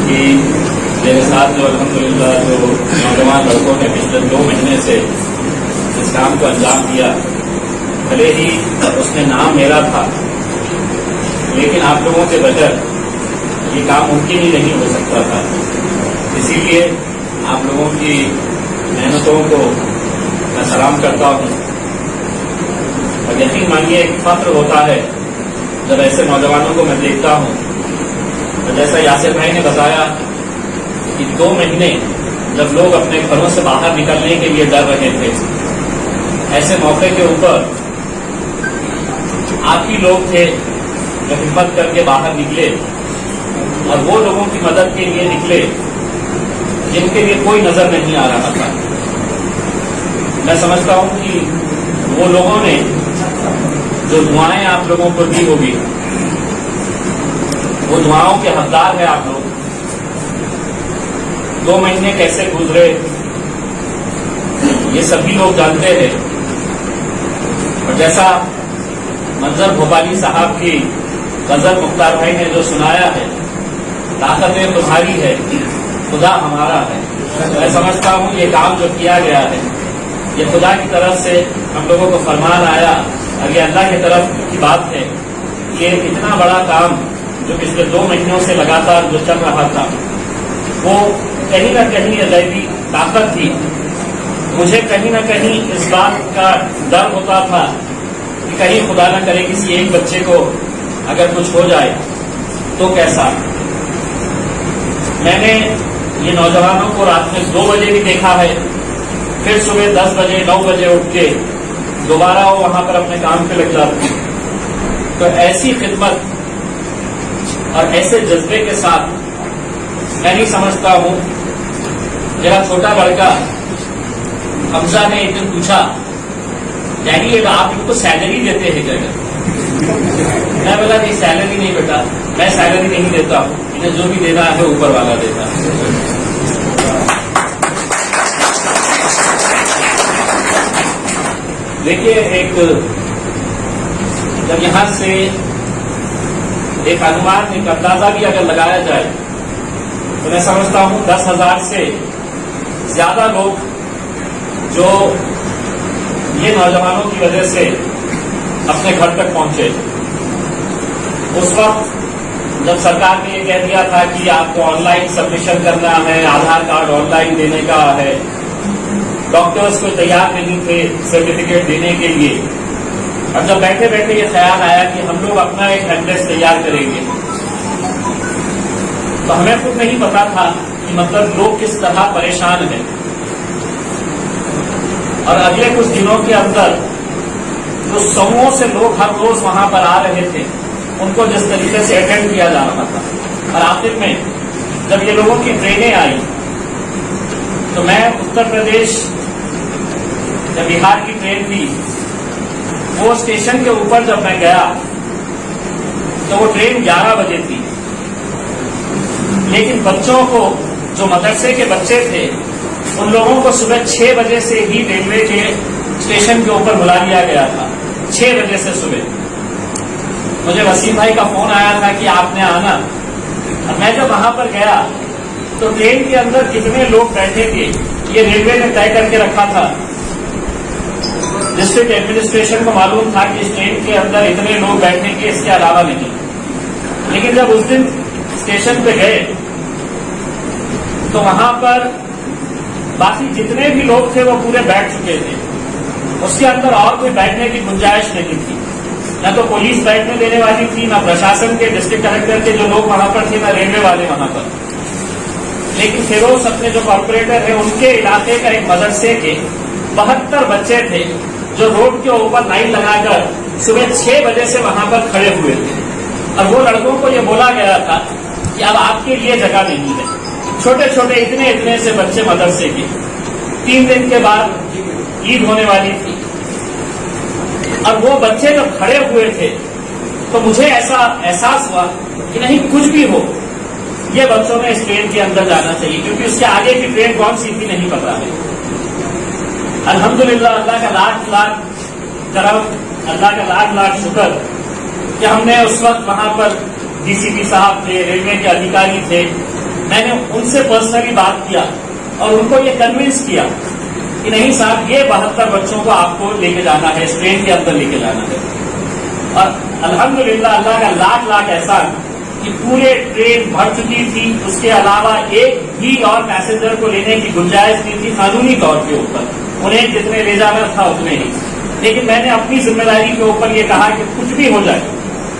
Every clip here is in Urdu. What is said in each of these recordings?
کہ میرے ساتھ جو الحمدللہ جو نوجوان لڑکوں نے پچھلے 2 مہینے سے اس کام کو انجام دیا، بھلے ہی اس میں نام میرا تھا، لیکن آپ لوگوں کے بغیر یہ کام ممکن ہی نہیں ہو سکتا تھا۔ اسی لیے آپ لوگوں کی محنتوں کو میں سلام کرتا ہوں، اور یقین مانیے ایک فخر ہوتا ہے جب ایسے نوجوانوں کو میں دیکھتا ہوں۔ اور جیسا یاسر بھائی نے بتایا کہ 2 مہینے جب لوگ اپنے گھروں سے باہر نکلنے کے لیے ڈر رہے تھے، ایسے موقع کے اوپر آپ ہی لوگ تھے جو ہمت کر کے باہر نکلے اور وہ لوگوں کی مدد کے لیے نکلے جن کے لیے کوئی نظر نہیں آ رہا تھا۔ میں سمجھتا ہوں کہ وہ لوگوں نے جو دعائیں آپ لوگوں کو دی ہوگی، وہ دعاؤں کے حقدار ہیں آپ لوگ۔ 2 مہینے کیسے گزرے یہ سبھی لوگ جانتے ہیں، اور جیسا منظر بھوپالی صاحب کی غزل مختار بھائی نے جو سنایا ہے، طاقتیں تمہاری ہے خدا ہمارا ہے، میں سمجھتا ہوں یہ کام جو کیا گیا ہے یہ خدا کی طرف سے ہم لوگوں کو فرمان آیا، اور یہ اللہ کی طرف کی بات ہے۔ یہ اتنا بڑا کام جو پچھلے 2 مہینوں سے لگاتار جو چل رہا تھا، وہ کہیں نہ کہیں غیبی طاقت تھی۔ مجھے کہیں نہ کہیں اس بات کا ڈر ہوتا تھا کہ کہیں خدا نہ کرے کسی ایک بچے کو اگر کچھ ہو جائے تو کیسا۔ میں نے یہ نوجوانوں کو رات میں 2 بجے بھی دیکھا ہے، پھر صبح 10 بجے 9 بجے اٹھ کے دوبارہ وہ وہاں پر اپنے کام پہ لگ جاتے ہیں۔ تو ایسی خدمت اور ایسے جذبے کے ساتھ میں نہیں سمجھتا ہوں۔ میرا چھوٹا لڑکا حمزہ نے ایک دن پوچھا، یعنی یہ آپ ان کو سیلری دیتے ہیں کیا؟ میں بولا نہیں، سیلری نہیں بیٹا، میں سیلری نہیں دیتا ہوں، انہیں جو بھی دینا ہے اوپر والا دیتا ہے۔ دیکھیے، جب یہاں سے ایک انومان ایک اندازہ بھی اگر لگایا جائے تو میں سمجھتا ہوں 10,000 سے زیادہ لوگ جو یہ نوجوانوں کی وجہ سے اپنے گھر تک پہنچے۔ اس وقت جب سرکار نے یہ کہہ دیا تھا کہ آپ کو آن لائن سبمیشن کرنا ہے، آدھار کارڈ آن لائن دینے کا ہے، ڈاکٹرز کو تیار نہیں تھے سرٹیفکیٹ دینے کے لیے، اور جب بیٹھے بیٹھے یہ خیال آیا کہ ہم لوگ اپنا ایک ایڈریس تیار کریں گے، تو ہمیں خود نہیں پتا تھا کہ مطلب لوگ کس طرح پریشان ہیں۔ اور اگلے کچھ دنوں کے اندر جو سووں سے لوگ ہر روز وہاں پر آ رہے تھے، ان کو جس طریقے سے اٹینڈ کیا جا رہا تھا، اور آخر میں جب یہ لوگوں کی ٹرینیں آئی تو میں اتر پردیش جب بہار کی ٹرین تھی، وہ اسٹیشن کے اوپر جب میں گیا تو وہ ٹرین 11 بجے تھی، لیکن بچوں کو جو مدرسے کے بچے تھے ان لوگوں کو صبح 6 بجے سے ہی ریلوے کے اسٹیشن کے اوپر بلا لیا گیا تھا۔ 6 بجے سے صبح مجھے وسیم بھائی کا فون آیا تھا کہ آپ نے آنا، اور میں جب وہاں پر گیا تو ٹرین کے اندر کتنے لوگ بیٹھے تھے یہ ریلوے نے طے کر کے رکھا تھا۔ ڈسٹرکٹ ایڈمنسٹریشن کو معلوم تھا کہ اس ٹرین کے اندر اتنے لوگ بیٹھیں گے، اس کے علاوہ نہیں۔ لیکن جب اس دن اسٹیشن پہ گئے تو وہاں پر باقی جتنے بھی لوگ تھے وہ پورے بیٹھ چکے تھے، اس کے اندر اور کوئی بیٹھنے کی گنجائش نہیں تھی، نہ تو پولیس بیٹھنے دینے والی تھی، نہ پرشاسن کے ڈسٹرکٹ کلکٹر کے جو لوگ وہاں پر تھے، نہ ریلوے والے وہاں پر۔ لیکن فیروز اپنے جو کارپوریٹر ہیں ان کے علاقے کا ایک مدرسے کے 72 بچے تھے جو روڈ کے اوپر لائن لگا کر صبح 6 بجے سے وہاں پر کھڑے ہوئے تھے، اور وہ لڑکوں کو یہ بولا گیا تھا کہ اب آپ کے لیے جگہ نہیں ہے۔ چھوٹے چھوٹے اتنے سے بچے مدرسے کے، 3 دن کے بعد عید ہونے والی تھی، اور وہ بچے جب کھڑے ہوئے تھے تو مجھے ایسا احساس ہوا کہ نہیں، کچھ بھی ہو یہ بچوں میں اس ٹرین کے اندر جانا چاہیے، کیونکہ اس کے آگے کی ٹرین کون سی تھی نہیں پتا ہے۔ الحمدللہ اللہ کا لاکھ لاکھ کرم، اللہ کا لاکھ لاکھ شکر کہ ہم نے اس وقت وہاں پر ڈی سی پی صاحب تھے، ریلوے کے ادھیکاری تھے، میں نے ان سے پرسنلی بات کیا اور ان کو یہ کنوینس کیا کہ نہیں صاحب، یہ 72 بچوں کو آپ کو لے کے جانا ہے، اس ٹرین کے اندر لے کے جانا ہے. اور الحمدللہ اللہ کا لاکھ لاکھ احسان کہ پورے ٹرین بھر چکی تھی. اس کے علاوہ ایک بھی اور پیسنجر کو لینے کی گنجائش نہیں تھی قانونی طور کے اوپر. انہیں جتنے لے جانا تھا اتنے ہی. لیکن میں نے اپنی ذمہ داری کے اوپر یہ کہا کہ کچھ بھی ہو جائے،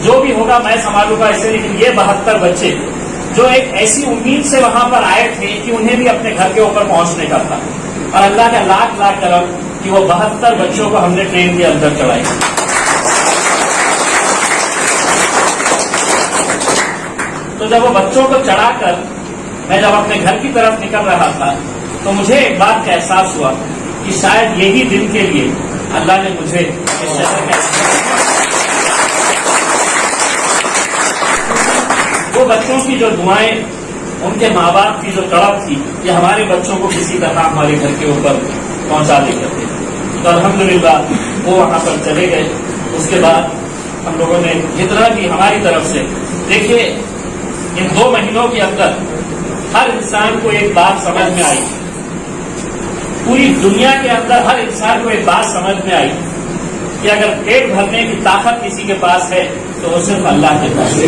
جو بھی ہوگا میں سنبھالوں گا اسے. لیکن یہ 72 بچے جو ایک ایسی امید سے وہاں پر آئے تھے کہ انہیں بھی اپنے گھر کے اوپر پہنچنے کا تھا، اور اللہ کا لاکھ لاکھ کرم کہ وہ 72 بچوں کو ہم نے ٹرین کے اندر چڑھائی. تو جب وہ بچوں کو چڑھا کر میں جب اپنے گھر کی طرف نکل رہا تھا تو مجھے ایک بات کا احساس ہوا کہ شاید یہی دن کے لیے اللہ نے مجھے اس شہر میں، وہ بچوں کی جو دعائیں، ان کے ماں باپ کی جو تڑپ تھی کہ ہمارے بچوں کو کسی طرح ہمارے گھر کے اوپر پہنچا دے کرتے، تو الحمدللہ وہ وہاں پر چلے گئے. اس کے بعد ہم لوگوں نے جتنا بھی ہماری طرف سے، دیکھیے ان 2 مہینوں کے اندر ہر انسان کو ایک بات سمجھ میں آئی، پوری دنیا کے اندر ہر انسان کو ایک بات سمجھ میں آئی کہ اگر پیٹ بھرنے کی طاقت کسی کے پاس ہے تو وہ صرف اللہ کے پاس ہے.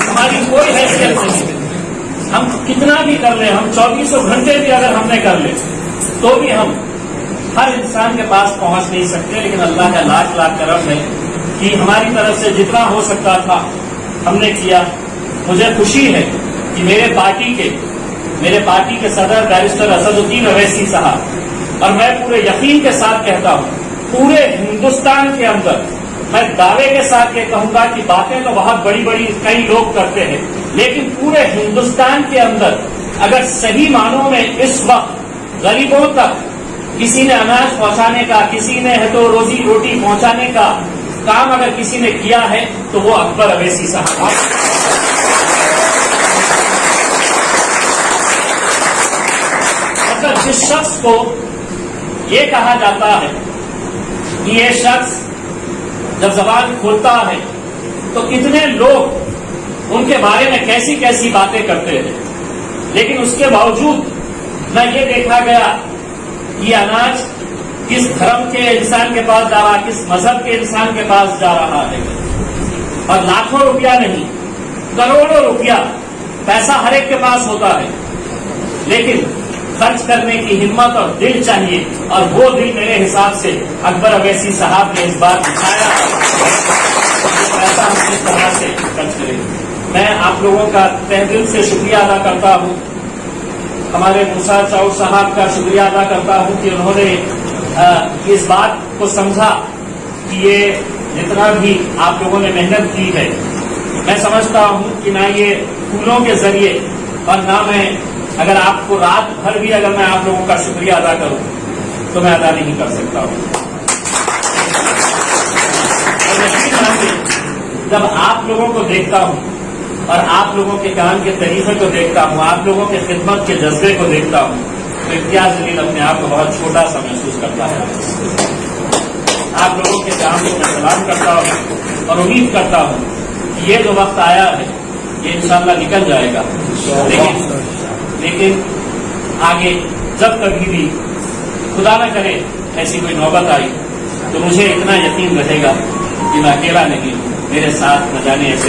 ہماری کوئی حیثیت نہیں، ہم کتنا بھی کر لیں، ہم 2400 گھنٹے بھی اگر ہم نے کر لیں تو بھی ہم ہر انسان کے پاس پہنچ نہیں سکتے. لیکن اللہ کا لاکھ لاکھ کرم ہے کہ ہماری طرف سے جتنا ہو سکتا تھا ہم نے کیا. مجھے خوشی ہے کہ میرے پارٹی کے صدر بیرسٹر اسد الدین اویسی صاحب، اور میں پورے یقین کے ساتھ کہتا ہوں پورے ہندوستان کے اندر میں دعوے کے ساتھ یہ کہوں گا کہ باتیں تو بہت بڑی بڑی کئی لوگ کرتے ہیں، لیکن پورے ہندوستان کے اندر اگر صحیح معنوں میں اس وقت غریبوں تک کسی نے اناج پہنچانے کا، کسی نے ہے تو روزی روٹی پہنچانے کا کام اگر کسی نے کیا ہے تو وہ اکبر اویسی صاحب. اگر جس شخص کو یہ کہا جاتا ہے کہ یہ شخص جب زبان کھولتا ہے تو کتنے لوگ ان کے بارے میں کیسی کیسی باتیں کرتے ہیں، لیکن اس کے باوجود نہ یہ دیکھا گیا یہ اناج کس دھرم کے انسان کے پاس جا رہا، کس مذہب کے انسان کے پاس جا رہا ہے. اور لاکھوں روپیہ نہیں، کروڑوں روپیہ پیسہ ہر ایک کے پاس ہوتا ہے، لیکن خرچ کرنے کی ہمت اور دل چاہیے. اور وہ دل میرے حساب سے اکبر اویسی صاحب نے اس بار دکھایا پیسہ ہم کس طرح سے خرچ کریں. میں آپ لوگوں کا تہ دل سے شکریہ ادا کرتا ہوں. ہمارے موسیٰ چاؤ صاحب کا شکریہ ادا کرتا ہوں کہ انہوں نے اس بات کو سمجھا کہ یہ جتنا بھی آپ لوگوں نے محنت کی ہے، میں سمجھتا ہوں کہ نہ یہ پھولوں کے ذریعے اور نہ میں اگر آپ کو رات بھر بھی اگر میں آپ لوگوں کا شکریہ ادا کروں تو میں ادا نہیں کر سکتا ہوں. جب آپ لوگوں کو دیکھتا ہوں اور آپ لوگوں کے کام کے طریقے کو دیکھتا ہوں، آپ لوگوں کے خدمت کے جذبے کو دیکھتا ہوں تو امتیاز جلیل اپنے آپ کو بہت چھوٹا سا محسوس کرتا ہے. آپ لوگوں کے کام کو میں سلام کرتا ہوں اور امید کرتا ہوں کہ یہ جو وقت آیا ہے یہ انشاءاللہ نکل جائے گا. لیکن آگے جب کبھی بھی خدا نہ کرے ایسی کوئی نوبت آئی تو مجھے اتنا یقین رہے گا کہ میں اکیلا نہیں ہوں، میرے ساتھ نہ جانے ایسے